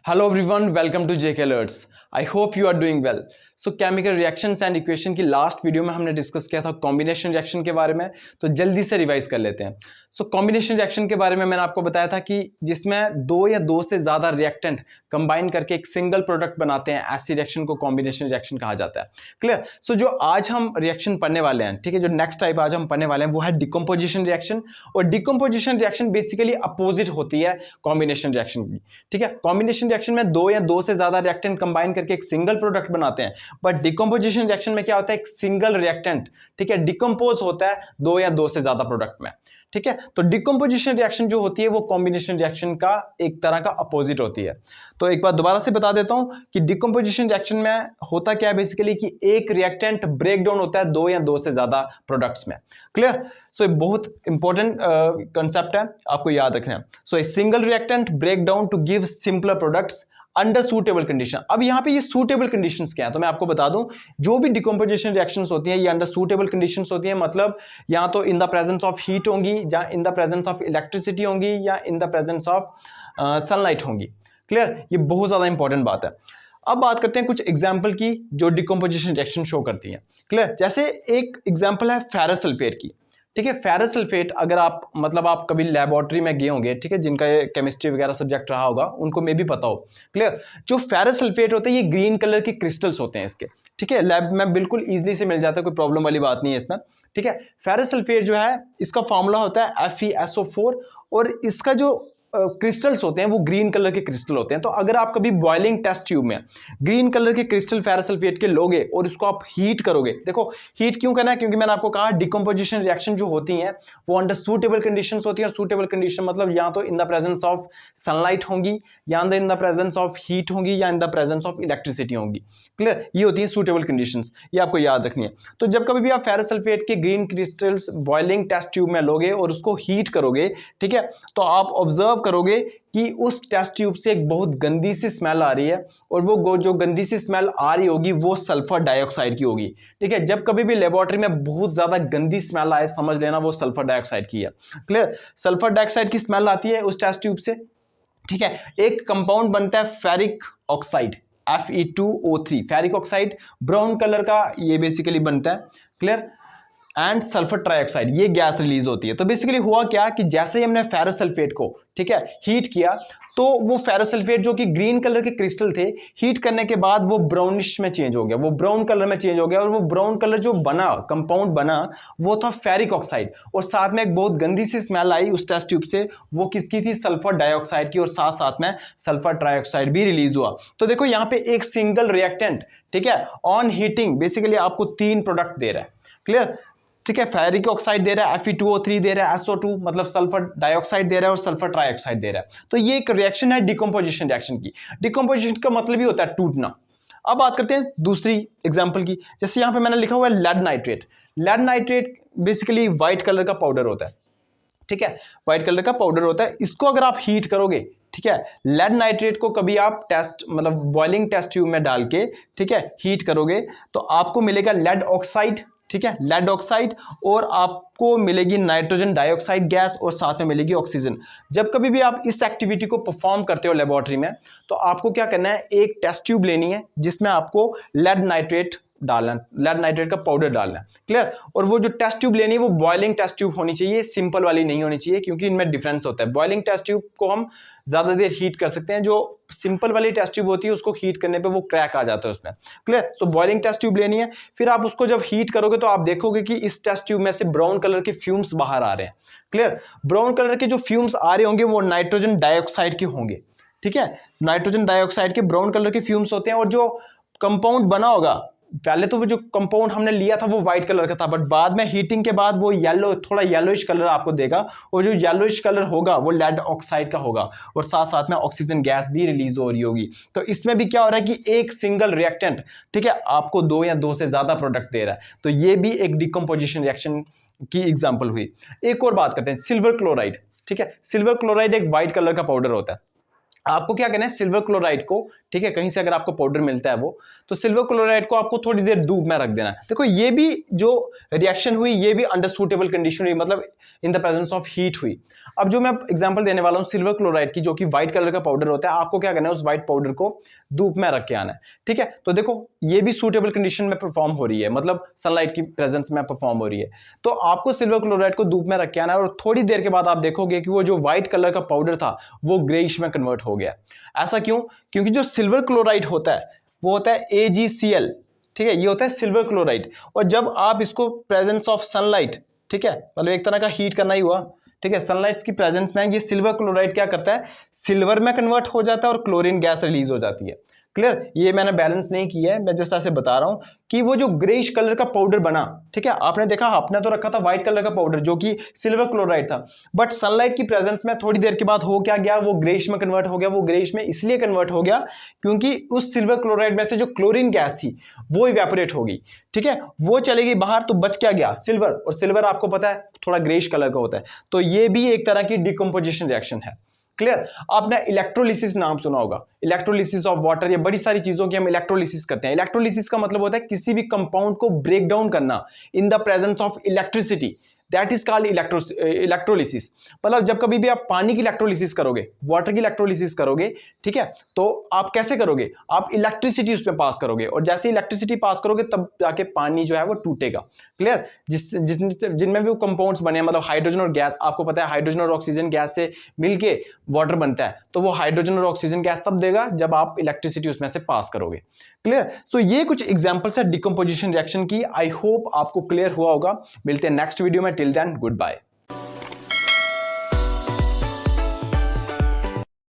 Hello everyone, welcome to JK Alerts. I hope you are doing well. So chemical reactions and equation की last video में हमने discuss किया था combination reaction के बारे में, तो जल्दी से रिवाइज कर लेते हैं। सो कॉम्बिनेशन रिएक्शन के बारे में मैंने आपको बताया था कि जिसमें दो या दो से ज़्यादा रिएक्टेंट कंबाइन करके एक सिंगल प्रोडक्ट बनाते हैं, ऐसी रिएक्शन को कॉम्बिनेशन रिएक्शन कहा जाता है। क्लियर। सो जो आज हम रिएक्शन पढ़ने वाले हैं, ठीक है, जो नेक्स्ट टाइप आज हम पढ़ने वाले हैं वो है डिकम्पोजिशन रिएक्शन। और डिकम्पोजिशन रिएक्शन बेसिकली अपोजिट होती है कॉम्बिनेशन रिएक्शन की। ठीक है, कॉम्बिनेशन रिएक्शन में दो या दो से ज़्यादा रिएक्टेंट कंबाइन करके एक सिंगल प्रोडक्ट बनाते हैं, बट डिकम्पोजिशन रिएक्शन में क्या होता है, एक सिंगल रिएक्टेंट, ठीक है, डिकम्पोज होता है दो या दो से ज्यादा प्रोडक्ट में। ठीक है, तो डिकम्पोजिशन रिएक्शन जो होती है वो कॉम्बिनेशन रिएक्शन का एक तरह का अपोजिट होती है। तो एक बार दोबारा से बता देता हूं कि डिकम्पोजिशन रिएक्शन में होता क्या है बेसिकली कि एक रिएक्टेंट ब्रेक डाउन होता है दो या दो से ज्यादा प्रोडक्ट्स में। क्लियर। सो ये बहुत इंपॉर्टेंट कंसेप्ट है, आपको याद रखना है। So a single reactant break down to give simpler products under suitable condition. अब यहाँ पे ये सूटेबल कंडीशंस क्या है, तो मैं आपको बता दूं, जो भी डिकम्पोजिशन रिएक्शंस होती हैं ये अंडर सूटेबल कंडीशंस होती हैं। मतलब या तो in the presence of heat होंगी, या in the presence of electricity होंगी, या in the presence of sunlight होंगी। क्लियर, ये बहुत ज्यादा इंपॉर्टेंट बात है। अब बात करते हैं कुछ एग्जाम्पल की जो डिकम्पोजिशन रिएक्शन शो करती है। क्लियर, जैसे एक एग्जाम्पल है फेरस सल्फेट की। ठीक है, फेरस सल्फेट अगर आप आप कभी लेबोरेटरी में गए होंगे, ठीक है, जिनका केमिस्ट्री वगैरह सब्जेक्ट रहा होगा उनको मे भी पता हो। क्लियर, जो फेरस सल्फेट होते हैं ये ग्रीन कलर के क्रिस्टल्स होते हैं इसके। ठीक है, लैब में बिल्कुल इजीली से मिल जाता है, कोई प्रॉब्लम वाली बात नहीं है इसमें। ठीक है, फेरस सल्फेट जो है इसका फॉर्मूला होता है FeSO4, और इसका जो क्रिस्टल्स होते हैं वो ग्रीन कलर के क्रिस्टल होते हैं। तो अगर आप कभी बॉइलिंग टेस्ट ट्यूब में ग्रीन कलर के क्रिस्टल फेरस सल्फेट के लोगे और इसको आप हीट करोगे, देखो हीट क्यों करना है, क्योंकि मैंने आपको कहा डिकम्पोजिशन रिएक्शन जो होती हैं वो अंडर सूटेबल कंडीशंस होती है। और सूटेबल कंडीशन मतलब या तो in the presence of sunlight होंगी, या in the presence of heat होंगी, या in the presence of electricity होंगी। क्लियर, ये होती है सूटेबल कंडीशंस, ये आपको याद रखनी है। तो जब कभी भी आप फेरस सल्फेट के green crystals boiling test tube में लोगे और उसको हीट करोगे, ठीक है, तो आप ऑब्जर्व करोगे कि उस टेस्ट ट्यूब से एक बहुत गंदी सी स्मेल आ रही है, और वो जो गंदी सी स्मेल आ रही होगी वो सल्फर डाइऑक्साइड की होगी। ठीक है, जब कभी भी लेबोरेटरी में बहुत ज्यादा गंदी स्मेल आए, समझ लेना वो सल्फर डाइऑक्साइड की है। क्लियर, सल्फर डाइऑक्साइड की स्मेल आती है उस टेस्ट ट्यूब से। ठीक है, एक कंपाउंड बनता है ferric oxide, Fe2O3, ferric oxide brown colour का ये बेसिकली बनता है। क्लियर, एंड सल्फर ट्राइऑक्साइड, ये गैस रिलीज होती है। तो बेसिकली हुआ क्या कि जैसे ही हमने फेरस सल्फेट को, ठीक है, हीट किया, तो वो फेरस सल्फेट जो कि ग्रीन कलर के क्रिस्टल थे, हीट करने के बाद वो ब्राउनिश में चेंज हो गया, वो ब्राउन कलर में चेंज हो गया। और वो ब्राउन कलर जो बना, कंपाउंड बना, वो था फेरिक ऑक्साइड। और साथ में एक बहुत गंदी सी स्मेल आई उस टेस्ट ट्यूब से, वो किसकी थी, सल्फर डाइऑक्साइड की, और साथ साथ में सल्फर ट्राइऑक्साइड भी रिलीज हुआ। तो देखो यहाँ पे एक सिंगल रिएक्टेंट, ठीक है, ऑन हीटिंग बेसिकली आपको तीन प्रोडक्ट दे रहा है। क्लियर, ठीक है, फेरिक ऑक्साइड दे रहा है, Fe2O3 दे रहा है, SO2 मतलब सल्फर डाइऑक्साइड दे रहा है, और सल्फर ट्राइऑक्साइड दे रहा है। तो ये एक रिएक्शन है डिकम्पोजिशन रिएक्शन की। डिकम्पोजिशन का मतलब ही होता है टूटना। अब बात करते हैं दूसरी एग्जांपल की। जैसे यहाँ पे मैंने लिखा हुआ है lead nitrate. Lead nitrate basically white colour का पाउडर होता है। ठीक है, व्हाइट कलर का पाउडर होता है। इसको अगर आप हीट करोगे, ठीक है, लेड नाइट्रेट को कभी आप टेस्ट बॉइलिंग टेस्ट ट्यूब में डाल के, ठीक है, हीट करोगे, तो आपको मिलेगा लेड ऑक्साइड। ठीक है, लेड ऑक्साइड, और आपको मिलेगी नाइट्रोजन डाइऑक्साइड गैस, और साथ में मिलेगी ऑक्सीजन। जब कभी भी आप इस एक्टिविटी को परफॉर्म करते हो लेबोरेटरी में, तो आपको क्या करना है, एक टेस्ट ट्यूब लेनी है जिसमें आपको लेड नाइट्रेट डालना है, लेड नाइट्रेट का पाउडर डालना है। क्लियर, और वो जो टेस्ट ट्यूब लेनी है वो बॉइलिंग टेस्ट ट्यूब होनी चाहिए, सिंपल वाली नहीं होनी चाहिए, क्योंकि इनमें डिफरेंस होता है। बॉइलिंग टेस्ट ट्यूब को हम ज्यादा देर हीट कर सकते हैं, जो सिंपल वाली टेस्ट ट्यूब होती है उसको हीट करने पे वो क्रैक आ जाता है उसमें। क्लियर, तो बॉइलिंग टेस्ट ट्यूब लेनी है। फिर आप उसको जब हीट करोगे तो आप देखोगे कि इस टेस्ट ट्यूब में से ब्राउन कलर के फ्यूम्स बाहर आ रहे हैं। क्लियर, ब्राउन कलर के जो फ्यूम्स आ रहे होंगे वो नाइट्रोजन डाइऑक्साइड के होंगे। ठीक है, नाइट्रोजन डाइऑक्साइड के ब्राउन कलर के फ्यूम्स होते हैं। और जो कंपाउंड बना होगा, पहले तो वो जो कंपाउंड हमने लिया था वो व्हाइट कलर का था, बट बाद में हीटिंग के बाद वो येलो, थोड़ा येलोइश कलर आपको देगा, और जो येलोइश कलर होगा वो लेड ऑक्साइड का होगा, और साथ साथ में ऑक्सीजन गैस भी रिलीज हो रही होगी। तो इसमें भी क्या हो रहा है कि एक सिंगल रिएक्टेंट, ठीक है, आपको दो या दो से ज्यादा प्रोडक्ट दे रहा है। तो ये भी एक डिकम्पोजिशन रिएक्शन की एग्जाम्पल हुई। एक और बात करते हैं, सिल्वर क्लोराइड। ठीक है, सिल्वर क्लोराइड एक व्हाइट कलर का पाउडर होता है। आपको क्या करना है, सिल्वर क्लोराइड को, ठीक है, कहीं से अगर आपको पाउडर मिलता है वो, तो सिल्वर क्लोराइड को आपको थोड़ी देर धूप में रख देना है। देखो ये भी जो रिएक्शन हुई ये भी अंडर सूटेबल कंडीशन हुई, मतलब in the presence of heat हुई। अब जो मैं एग्जांपल देने वाला हूं सिल्वर क्लोराइड की, जो कि व्हाइट कलर का पाउडर होता है, आपको क्या करना है, उस व्हाइट पाउडर को धूप में रख के आना है, ठीक है। तो देखो ये भी सूटेबल कंडीशन में परफॉर्म हो रही है, मतलब सनलाइट की प्रेजेंस में परफॉर्म हो रही है। तो आपको सिल्वर क्लोराइड को धूप में रख के आना है, और थोड़ी देर के बाद आप देखोगे कि वो जो व्हाइट कलर का पाउडर था वो ग्रेइश में कन्वर्ट हो गया। ऐसा क्यों? क्योंकि जो सिल्वर क्लोराइड होता है वो होता है AgCl, ठीक है, ये होता है सिल्वर क्लोराइड। और जब आप इसको प्रेजेंस ऑफ सनलाइट, ठीक है, मतलब एक तरह का हीट करना ही हुआ, ठीक है, सनलाइट की प्रेजेंस में ये सिल्वर क्लोराइड क्या करता है, सिल्वर में कन्वर्ट हो जाता है और क्लोरीन गैस रिलीज हो जाती है। क्लियर? ये मैंने बैलेंस नहीं किया है, मैं जस्ट ऐसे बता रहा हूं कि वो जो ग्रेइश कलर का पाउडर बना, ठीक है, आपने देखा आपने तो रखा था व्हाइट कलर का पाउडर जो कि सिल्वर क्लोराइड था, बट सनलाइट की प्रेजेंस में थोड़ी देर के बाद हो क्या गया, वो ग्रेइश में कन्वर्ट हो गया। वो ग्रेइश में इसलिए कन्वर्ट हो गया क्योंकि उस सिल्वर क्लोराइड में से जो क्लोरीन गैस थी वो इवेपोरेट हो गई, ठीक है, वो चली गई बाहर, तो बच क्या गया, सिल्वर। और सिल्वर आपको पता है थोड़ा ग्रेइश कलर का होता है, तो ये भी एक तरह की डिकम्पोजिशन रिएक्शन है। क्लियर? आपने इलेक्ट्रोलिसिस नाम सुना होगा, इलेक्ट्रोलिसिस ऑफ वाटर, ये बड़ी सारी चीजों की हम इलेक्ट्रोलिसिस करते हैं। इलेक्ट्रोलिसिस का मतलब होता है किसी भी कंपाउंड को ब्रेक डाउन करना in the presence of electricity, that is called electrolysis. मतलब जब कभी भी आप पानी की इलेक्ट्रोलिसिस करोगे, वाटर की इलेक्ट्रोलिसिस करोगे, ठीक है, तो आप कैसे करोगे, आप इलेक्ट्रिसिटी उसमें पास करोगे, और जैसे इलेक्ट्रिसिटी पास करोगे तब जाके पानी जो है वो टूटेगा। क्लियर? जिनमें भी वो कंपाउंड्स बने हैं, मतलब हाइड्रोजन और गैस, आपको पता है हाइड्रोजन और ऑक्सीजन गैस से मिलके वाटर बनता है, तो वो हाइड्रोजन और ऑक्सीजन गैस तब देगा जब आप इलेक्ट्रिसिटी उसमें से पास करोगे। क्लियर? सो ये कुछ एग्जांपल्स है डिकम्पोजिशन रिएक्शन की। आई होप आपको क्लियर हुआ होगा। मिलते हैं नेक्स्ट वीडियो में, टिल देन गुड बाय।